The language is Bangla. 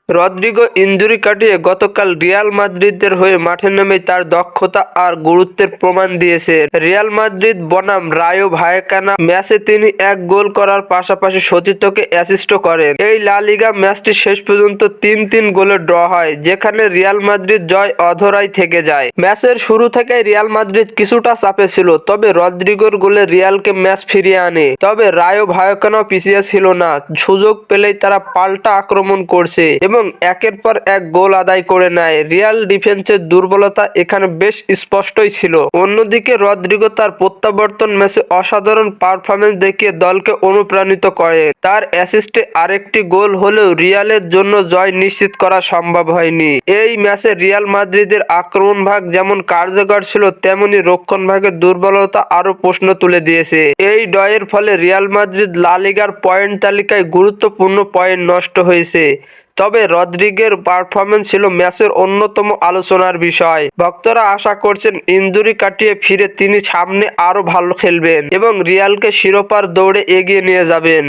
রদ্রিগো ইনজুরি কাটিয়ে গতকাল রিয়াল মাদ্রিদের হয়ে মাঠে নেমে তার দক্ষতা আর গুরুত্বের প্রমাণ দিয়েছে। রিয়াল মাদ্রিদ বনাম রায়ো ভায়েকানো ম্যাচে তিনি এক গোল করার পাশাপাশি সতীর্থকে অ্যাসিস্টও করেন। এই লা লিগা ম্যাচটি শেষ পর্যন্ত ৩-৩ গোলে ড্র হয়, যেখানে রিয়াল মাদ্রিদ জয় অধরাই থেকে যায়। ম্যাচের শুরু থেকেই রিয়াল মাদ্রিদ কিছুটা চাপে ছিল, তবে রদ্রিগোর গোলে রিয়ালকে ম্যাচ ফিরিয়ে আনে। তবে রায়ো ভায়েকানো পিছিয়ে ছিল না, সুযোগ পেলেই তারা পাল্টা আক্রমণ করছে এবং একের পর এক গোল আদায় করে নেয়। রিয়াল ডিফেন্সের দুর্বলতা এখানে বেশ স্পষ্টই ছিল। অন্যদিকে রদ্রিগো তার প্রত্যাবর্তন ম্যাচে অসাধারণ পারফরম্যান্স দেখিয়ে দলকে অনুপ্রাণিত করে। তার অ্যাসিস্টে আরেকটি গোল হলেও রিয়ালের জন্য জয় নিশ্চিত করা সম্ভব হয়নি। এই ম্যাচে রিয়াল মাদ্রিদের আক্রমণ ভাগ যেমন কার্যকর ছিল, তেমনি রক্ষণ ভাগের দুর্বলতা আরো প্রশ্ন তুলে দিয়েছে। এই ড্রয়ের ফলে রিয়াল মাদ্রিদ লা লিগার পয়েন্ট তালিকায় গুরুত্বপূর্ণ পয়েন্ট নষ্ট হয়েছে। তবে রদ্রিগের পারফরম্যান্স ছিল ম্যাচের অন্যতম আলোচনার বিষয়। ভক্তরা আশা করছেন ইনজুরি কাটিয়ে ফিরে তিনি সামনে আরো ভালো খেলবেন এবং রিয়ালকে শিরোপার দৌড়ে এগিয়ে নিয়ে যাবেন।